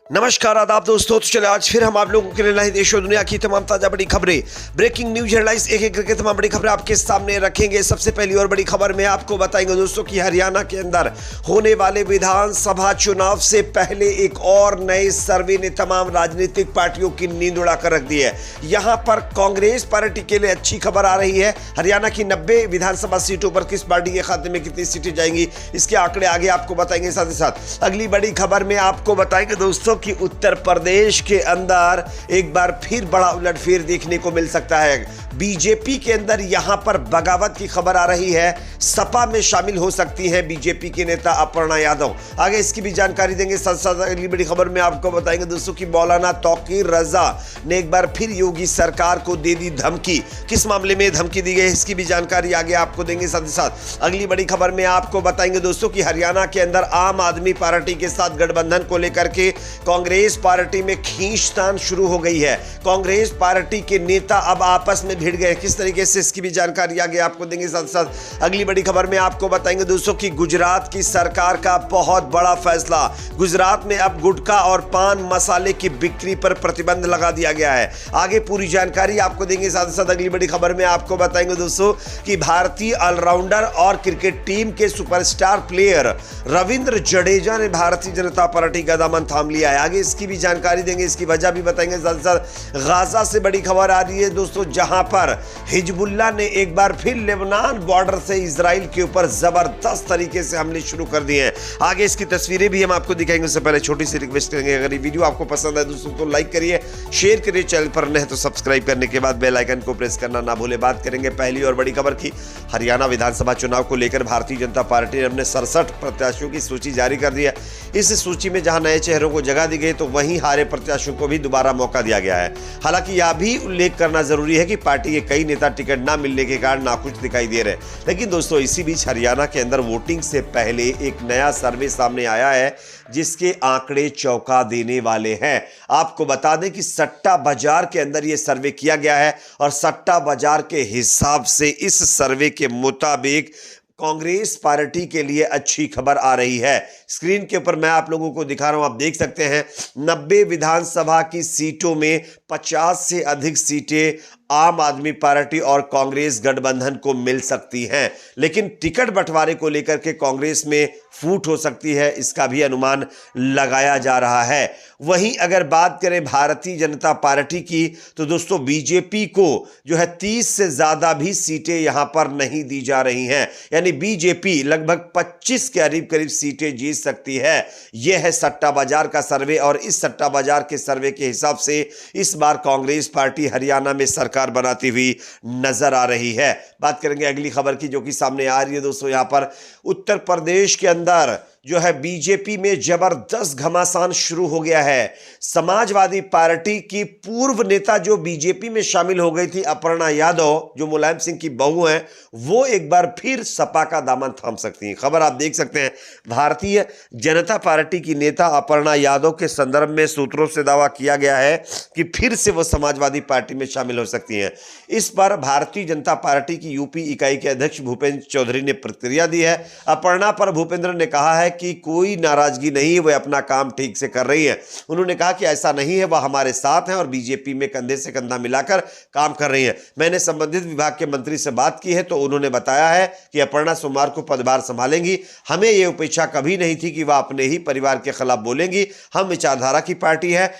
नमस्कार आदाब दोस्तों, तो चले आज फिर हम आप लोगों के लिए लाए देश और दुनिया की तमाम ताजा बड़ी खबरें, ब्रेकिंग न्यूज हेडलाइंस एक एक करके तमाम बड़ी खबरें आपके सामने रखेंगे। सबसे पहली और बड़ी खबर में आपको बताएंगे दोस्तों कि हरियाणा के अंदर होने वाले विधानसभा चुनाव से पहले एक और नए सर्वे ने तमाम राजनीतिक पार्टियों की नींद उड़ा कर रख दी है। यहाँ पर कांग्रेस पार्टी के लिए अच्छी खबर आ रही है। हरियाणा की 90 विधानसभा सीटों पर किस पार्टी के खाते में कितनी सीटें जाएंगी, इसके आंकड़े आगे आपको बताएंगे। साथ ही साथ अगली बड़ी खबर में आपको बताएंगे दोस्तों कि उत्तर प्रदेश के अंदर एक बार फिर बड़ा उलटफेर देखने को मिल सकता है। बीजेपी के अंदर यहां पर बगावत की खबर आ रही है। सपा में शामिल हो सकती है बीजेपी के नेता अपर्णा यादव। आगे इसकी भी जानकारी देंगे। साथ साथ अगली बड़ी खबर में आपको बताएंगे दोस्तों कि मौलाना तौकीर रजा ने एक बार फिर योगी सरकार को दे दी धमकी। किस मामले में धमकी दी गई, इसकी भी जानकारी आगे आपको देंगे। साथ ही साथ अगली बड़ी खबर में आपको बताएंगे दोस्तों कि हरियाणा के अंदर आम आदमी पार्टी के साथ गठबंधन को लेकर के कांग्रेस पार्टी में खींचतान शुरू हो गई है। कांग्रेस पार्टी के नेता अब आपस में भिड़ गए, किस तरीके से, इसकी भी जानकारी आगे आपको देंगे। साथ साथ अगली बड़ी खबर में आपको बताएंगे दोस्तों कि गुजरात की सरकार का बहुत बड़ा फैसला। गुजरात में अब गुटखा और पान मसाले की बिक्री पर प्रतिबंध लगा दिया गया है। आगे पूरी जानकारी आपको देंगे। साथ ही साथ अगली बड़ी खबर में आपको बताएंगे दोस्तों कि भारतीय ऑलराउंडर और क्रिकेट टीम के सुपरस्टार प्लेयर रविंद्र जडेजा ने भारतीय जनता पार्टी का दामन थाम लिया है। आगे इसकी भी जानकारी देंगे, इसकी वजह भी बताएंगे। साथ ही साथ गाजा से बड़ी खबर आ रही है दोस्तों, जहां पर हिजबुल्लाह ने एक बार फिर लेबनान बॉर्डर से इजराइल के ऊपर जबरदस्त तरीके से हमले शुरू कर दिए हैं। आगे इसकी तस्वीरें भी हम आपको दिखाएंगे। उससे पहले छोटी सी रिक्वेस्ट करेंगे, अगर ये वीडियो आपको पसंद है दोस्तों तो लाइक करिए, शेयर करिए, चैनल पर नए तो सब्सक्राइब करने के बाद बेल आइकन को प्रेस करना ना भूले। बात करेंगे पहली और बड़ी खबर की। हरियाणा विधानसभा चुनाव को लेकर भारतीय जनता पार्टी ने अपने 67 प्रत्याशियों की सूची जारी कर दी है। इस सूची में जहां नए चेहरों को जगह दी गई तो वहीं हारे प्रत्याशियों को भी दोबारा मौका दिया गया है। हालांकि यह भी उल्लेख करना जरूरी है कि पार्टी के कई नेता टिकट ना मिलने के कारण नाखुश दिखाई दे रहे हैं। लेकिन दोस्तों इसी बीच हरियाणा के अंदर वोटिंग से पहले एक नया सर्वे सामने आया है जिसके आंकड़े चौंका देने वाले हैं। आपको बता दें कि सट्टा बाजार के अंदर यह सर्वे किया गया है और सट्टा बाजार के हिसाब से इस सर्वे के मुताबिक कांग्रेस पार्टी के लिए अच्छी खबर आ रही है। स्क्रीन के ऊपर मैं आप लोगों को दिखा रहा हूं, आप देख सकते हैं 90 विधानसभा की सीटों में 50 से अधिक सीटें आम आदमी पार्टी और कांग्रेस गठबंधन को मिल सकती हैं। लेकिन टिकट बंटवारे को लेकर के कांग्रेस में फूट हो सकती है, इसका भी अनुमान लगाया जा रहा है। वहीं अगर बात करें भारतीय जनता पार्टी की तो दोस्तों बीजेपी को जो है 30 से ज्यादा भी सीटें यहां पर नहीं दी जा रही हैं। यानी बीजेपी लगभग 25 के करीब सीटें जीत सकती है। यह है सट्टा बाजार का सर्वे और इस सट्टा बाजार के सर्वे के हिसाब से इस बार कांग्रेस पार्टी हरियाणा में सरकार बनाती हुई नजर आ रही है। बात करेंगे अगली खबर की जो कि सामने आ रही है दोस्तों। यहां पर उत्तर प्रदेश के अंदर जो है बीजेपी में जबरदस्त घमासान शुरू हो गया है। समाजवादी पार्टी की पूर्व नेता जो बीजेपी में शामिल हो गई थी अपर्णा यादव, जो मुलायम सिंह की बहू हैं, वो एक बार फिर सपा का दामन थाम सकती हैं। खबर आप देख सकते हैं। भारतीय जनता पार्टी की नेता अपर्णा यादव के संदर्भ में सूत्रों से दावा किया गया है कि फिर से वो समाजवादी पार्टी में शामिल हो सकती हैं। इस पर भारतीय जनता पार्टी की यूपी इकाई के अध्यक्ष भूपेंद्र चौधरी ने प्रतिक्रिया दी है। अपर्णा पर भूपेंद्र ने कहा है कि कोई नाराजगी नहीं है, वह अपना काम ठीक से कर रही है। उन्होंने कहा कि ऐसा नहीं है, वह हमारे साथ हैं और बीजेपी में कंधे से कंधा मिलाकर काम कर रही है। मैंने संबंधित विभाग के मंत्री से बात की है तो उन्होंने बताया है कि अपर्णा सोमवार को पदभार संभालेंगी। हमें यह अपेक्षा कभी नहीं थी कि वह अपने ही परिवार के खिलाफ बोलेंगी। हम विचारधारा की पार्टी है।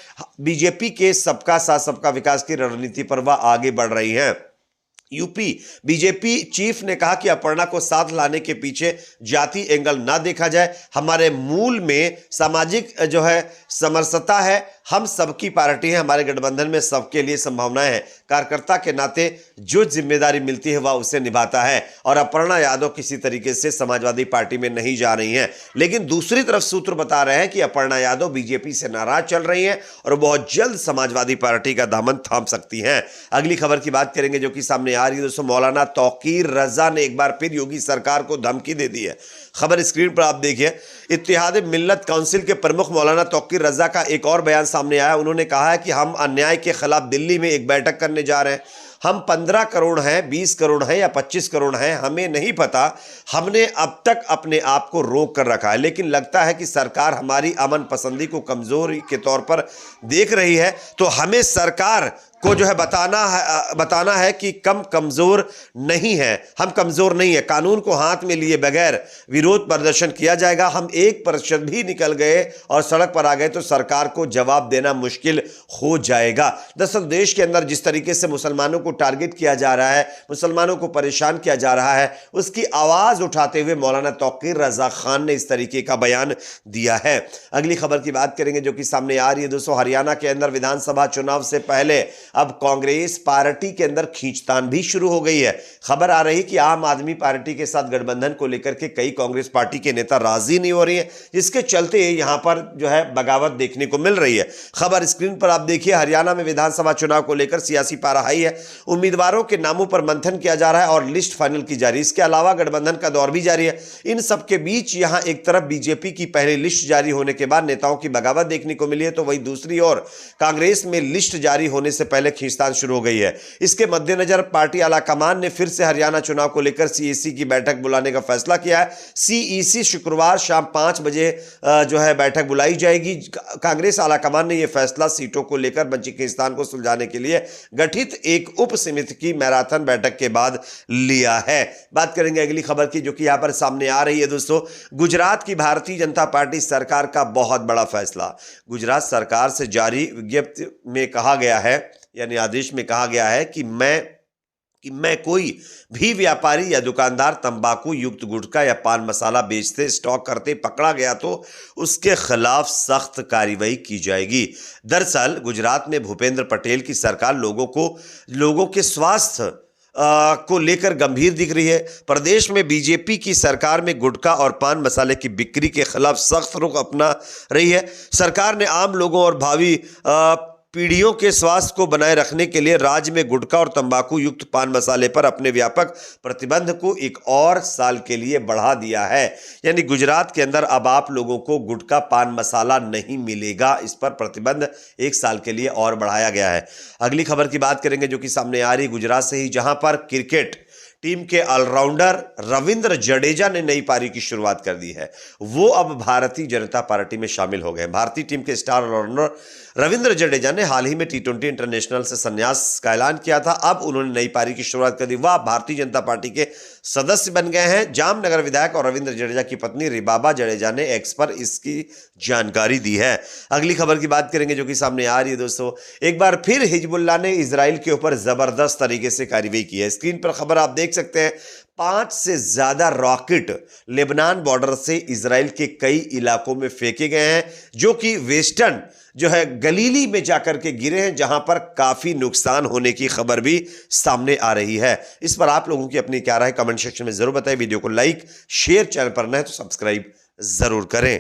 बीजेपी के सबका साथ सबका विकास की रणनीति पर वह आगे बढ़ रही है। यूपी बीजेपी चीफ ने कहा कि अपर्णा को साथ लाने के पीछे जाति एंगल ना देखा जाए। हमारे मूल में सामाजिक जो है समरसता है। हम सबकी पार्टी है, हमारे गठबंधन में सबके लिए संभावनाएं हैं। कार्यकर्ता के नाते जो जिम्मेदारी मिलती है वह उसे निभाता है और अपर्णा यादव किसी तरीके से समाजवादी पार्टी में नहीं जा रही हैं। लेकिन दूसरी तरफ सूत्र बता रहे हैं कि अपर्णा यादव बीजेपी से नाराज चल रही हैं और बहुत जल्द समाजवादी पार्टी का दामन थाम सकती हैं। अगली खबर की बात करेंगे जो कि सामने आ रही है दोस्तों। मौलाना तौकीर रजा ने एक बार फिर योगी सरकार को धमकी दे दी है। खबर स्क्रीन पर आप देखिए। इत्तेहाद मिल्लत काउंसिल के प्रमुख मौलाना तौकीर रजा का एक और बयान सामने आया। उन्होंने कहा है कि हम अन्याय के खिलाफ दिल्ली में एक बैठक करने जा रहे हैं। हम 15 करोड़ हैं, 20 करोड़ हैं या 25 करोड़ हैं, हमें नहीं पता। हमने अब तक अपने आप को रोक कर रखा है, लेकिन लगता है कि सरकार हमारी अमन पसंदी को कमजोरी के तौर पर देख रही है। तो हमें सरकार को जो है बताना है कि कमजोर नहीं है, हम कमजोर नहीं है। कानून को हाथ में लिए बगैर विरोध प्रदर्शन किया जाएगा। हम 1% भी निकल गए और सड़क पर आ गए तो सरकार को जवाब देना मुश्किल हो जाएगा। दरअसल देश के अंदर जिस तरीके से मुसलमानों को टारगेट किया जा रहा है, मुसलमानों को परेशान किया जा रहा है, उसकी आवाज उठाते हुए मौलाना तौकीर रजा खान ने इस तरीके का बयान दिया है। अगली खबर की बात करेंगे जो कि सामने आ रही है दोस्तों। हरियाणा के अंदर विधानसभा चुनाव से पहले अब कांग्रेस पार्टी के अंदर खींचतान भी शुरू हो गई है। खबर आ रही कि आम आदमी पार्टी के साथ गठबंधन को लेकर के कई कांग्रेस पार्टी के नेता राजी नहीं हो रही हैं, जिसके चलते यहां पर जो है बगावत देखने को मिल रही है। खबर स्क्रीन पर आप देखिए। हरियाणा में विधानसभा चुनाव को लेकर सियासी पारा हाई है। उम्मीदवारों के नामों पर मंथन किया जा रहा है और लिस्ट फाइनल की जा रही है। इसके अलावा गठबंधन का दौर भी जारी है। इन सबके बीच यहां एक तरफ बीजेपी की पहली लिस्ट जारी होने के बाद नेताओं की बगावत देखने को मिली है, तो वहीं दूसरी ओर कांग्रेस में लिस्ट जारी होने से पहले खींचतान शुरू हो गई है। इसके मद्देनजर पार्टी आलाकमान ने फिर से हरियाणा चुनाव को लेकर सीईसी की बैठक बुलाने का फैसला किया है। सीईसी शुक्रवार शाम 5 बजे जो है बैठक बुलाई जाएगी। कांग्रेस आलाकमान ने यह फैसला सीटों को लेकर बची खींचतान को सुलझाने के लिए गठित एक उप समिति की मैराथन बैठक के बाद लिया है। बात करेंगे अगली खबर की जो कि यहां पर सामने आ रही है दोस्तों। गुजरात की भारतीय जनता पार्टी सरकार का बहुत बड़ा फैसला। गुजरात सरकार से जारी विज्ञप्ति में कहा गया है, यानी आदेश में कहा गया है कि मैं कोई भी व्यापारी या दुकानदार तंबाकू युक्त गुटखा या पान मसाला बेचते स्टॉक करते पकड़ा गया तो उसके खिलाफ सख्त कार्रवाई की जाएगी। दरअसल गुजरात में भूपेंद्र पटेल की सरकार लोगों के स्वास्थ्य को लेकर गंभीर दिख रही है। प्रदेश में बीजेपी की सरकार में गुटखा और पान मसाले की बिक्री के खिलाफ सख्त रुख अपना रही है। सरकार ने आम लोगों और भावी पीढ़ियों के स्वास्थ्य को बनाए रखने के लिए राज्य में गुटखा और तंबाकू युक्त पान मसाले पर अपने व्यापक प्रतिबंध को 1 और साल के लिए बढ़ा दिया है। यानी गुजरात के अंदर अब आप लोगों को गुटखा पान मसाला नहीं मिलेगा। इस पर प्रतिबंध 1 साल के लिए और बढ़ाया गया है। अगली खबर की बात करेंगे जो कि सामने आ रही गुजरात से ही, जहां पर क्रिकेट टीम के ऑलराउंडर रविंद्र जडेजा ने नई पारी की शुरुआत कर दी है। वो अब भारतीय जनता पार्टी में शामिल हो गए। भारतीय टीम के स्टार ऑलराउंडर रविंद्र जडेजा ने हाल ही में T20 इंटरनेशनल से संन्यास का ऐलान किया था। अब उन्होंने नई पारी की शुरुआत कर दी। वह भारतीय जनता पार्टी के सदस्य बन गए हैं। जामनगर विधायक और रविंद्र जडेजा की पत्नी रिबाबा जडेजा ने एक्स पर इसकी जानकारी दी है। अगली खबर की बात करेंगे जो कि सामने आ रही है दोस्तों। एक बार फिर हिजबुल्लाह ने इजराइल के ऊपर जबरदस्त तरीके से कार्रवाई की है। स्क्रीन पर खबर आप देख सकते हैं। 5 से ज्यादा रॉकेट लेबनान बॉर्डर से इजराइल के कई इलाकों में फेंके गए हैं, जो कि वेस्टर्न जो है गलीली में जाकर के गिरे हैं, जहां पर काफी नुकसान होने की खबर भी सामने आ रही है। इस पर आप लोगों की अपनी क्या राय कमेंट सेक्शन में जरूर बताएं। वीडियो को लाइक शेयर, चैनल पर नए तो सब्सक्राइब जरूर करें।